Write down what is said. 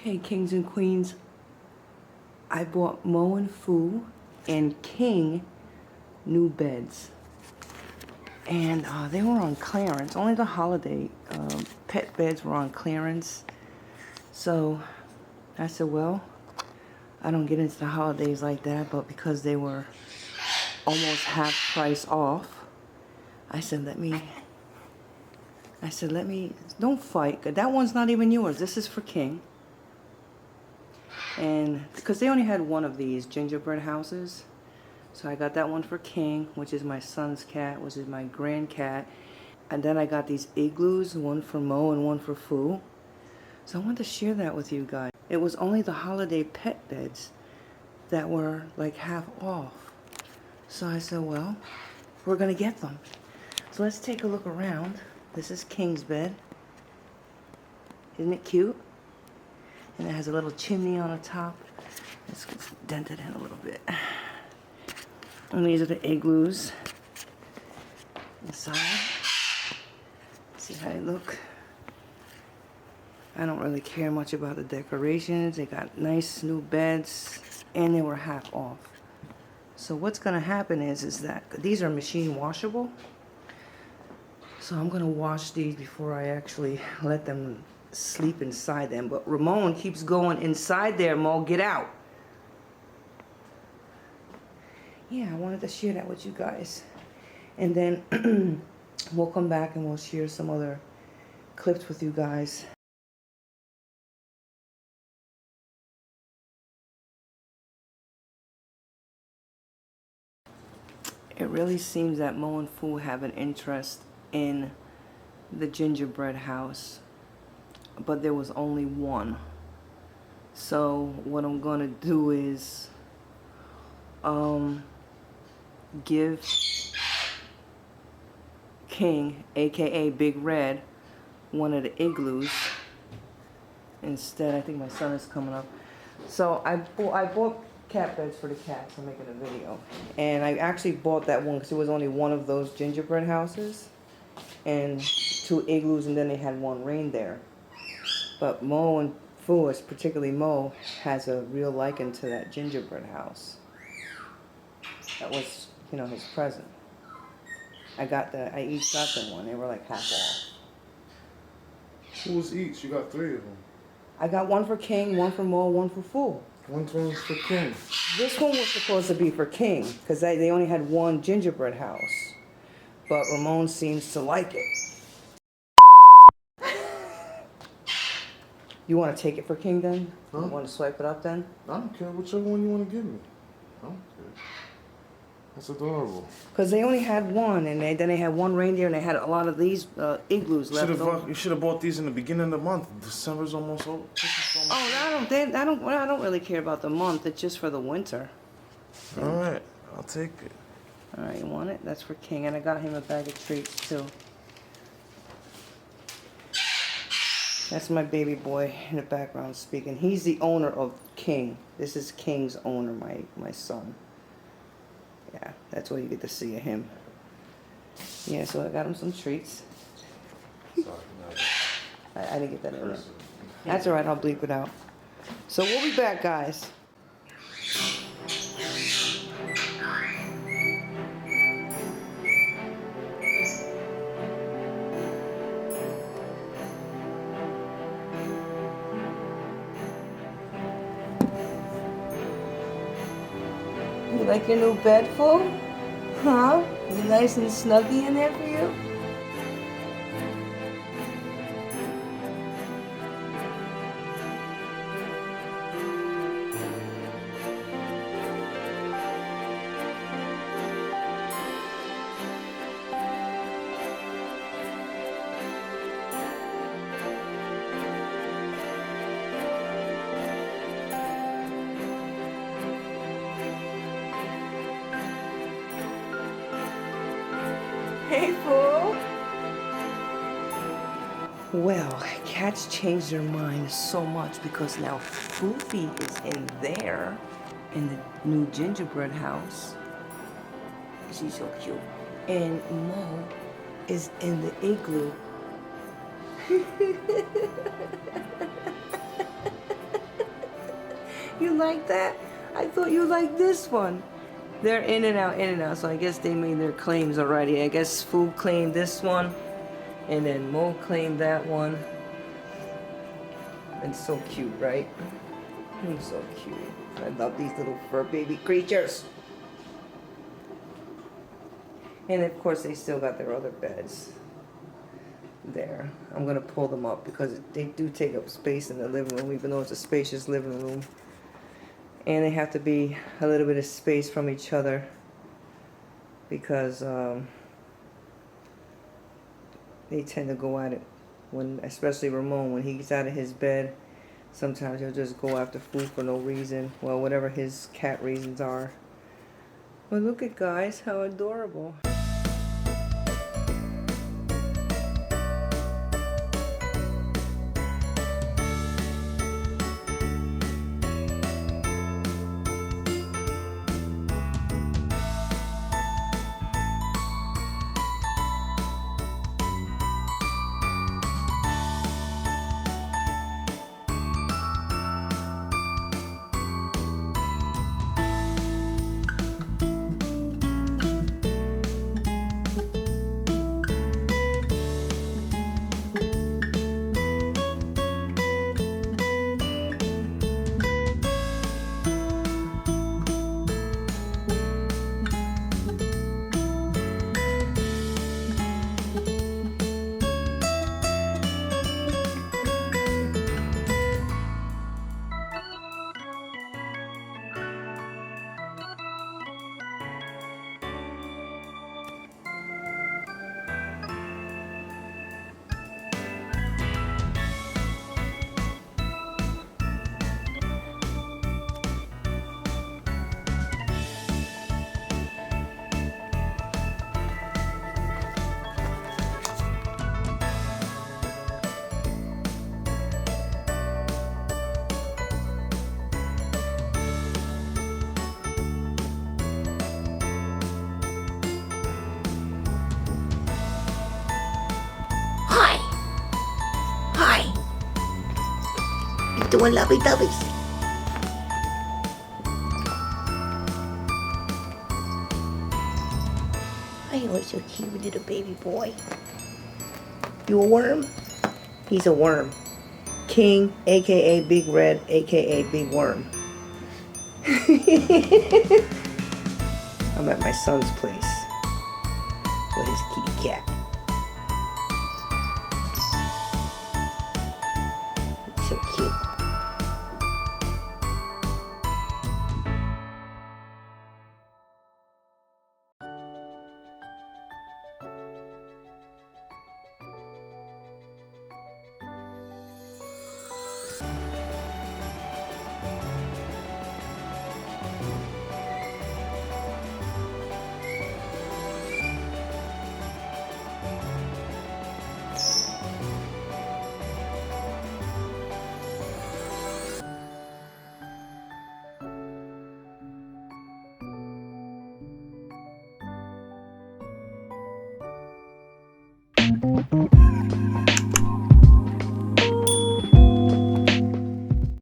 Okay, kings and queens, I bought Mo and Fu and King new beds. And they were on clearance. Only the holiday pet beds were on clearance. So I said, well, I don't get into the holidays like that, but because they were almost half price off, I said, let me, don't fight. That one's not even yours. This is for King. And because they only had one of these gingerbread houses, so I got that one for King, which is my son's cat, which is my grand cat. And then I got these igloos, one for Mo and one for Fu. So I wanted to share that with you guys. It was only the holiday pet beds that were like half off. So I said, well, we're gonna get them. So let's take a look around. This is King's bed. Isn't it cute? And it has a little chimney on the top. It's dented in a little bit. And these are the igloos inside. See how they look. I don't really care much about the decorations. They got nice new beds and they were half off. So what's gonna happen is that these are machine washable. So I'm gonna wash these before I actually let them sleep inside them. But Ramon keeps going inside there. Mo, get out. Yeah, I wanted to share that with you guys. And then we'll come back and we'll share some other clips with you guys. It really seems that Mo and Fu have an interest in the gingerbread house, but there was only one. So what I'm gonna do is give King, aka Big Red, one of the igloos instead. I think my son is coming up. So I bought cat beds for the cats. I'm making a video, and I actually bought that one because it was only one of those gingerbread houses and two igloos, and then they had one reindeer. But Mo and Fu, particularly Mo, has a real liking to that gingerbread house. That was, you know, his present. I each got them one. They were like half off. Who's each? You got 3 of them. I got one for King, one for Mo, one for Fu. One's for King. This one was supposed to be for King because they only had one gingerbread house. But Ramon seems to like it. You want to take it for King then? Huh? You want to swipe it up then? I don't care. Whichever one you want to give me. I don't care. That's adorable. Because they only had one, and then they had one reindeer, and they had a lot of these igloos left over. You should have bought these in the beginning of the month. December's almost over. Oh, I don't really care about the month. It's just for the winter. All right, I'll take it. All right, you want it? That's for King, and I got him a bag of treats too. That's my baby boy in the background speaking. He's the owner of King. This is King's owner, my son. Yeah, that's what you get to see of him. Yeah, so I got him some treats. I didn't get that in there. That's all right, I'll bleep it out. So we'll be back, guys. You like your new bed, Fu? Huh? Is it nice and snuggy in there for you? Hey, Fu. Well, cats change their minds so much because now Foofy is in there, in the new gingerbread house. She's so cute. And Mo is in the igloo. You like that? I thought you liked this one. They're in and out, in and out. So I guess they made their claims already. I guess Food claimed this one, and then Mo claimed that one. And so cute, right? He's so cute. I love these little fur baby creatures. And of course, they still got their other beds there. I'm gonna pull them up because they do take up space in the living room, even though it's a spacious living room. And they have to be a little bit of space from each other because they tend to go at it when, especially Ramon, when he gets out of his bed. Sometimes he'll just go after food for no reason. Well, whatever his cat reasons are. But look at guys, how adorable. Doing lovey dovey's. I know it's so cute, little baby boy. You a worm? He's a worm. King, aka Big Red, aka Big Worm. I'm at my son's place with his kitty cat. He's so cute.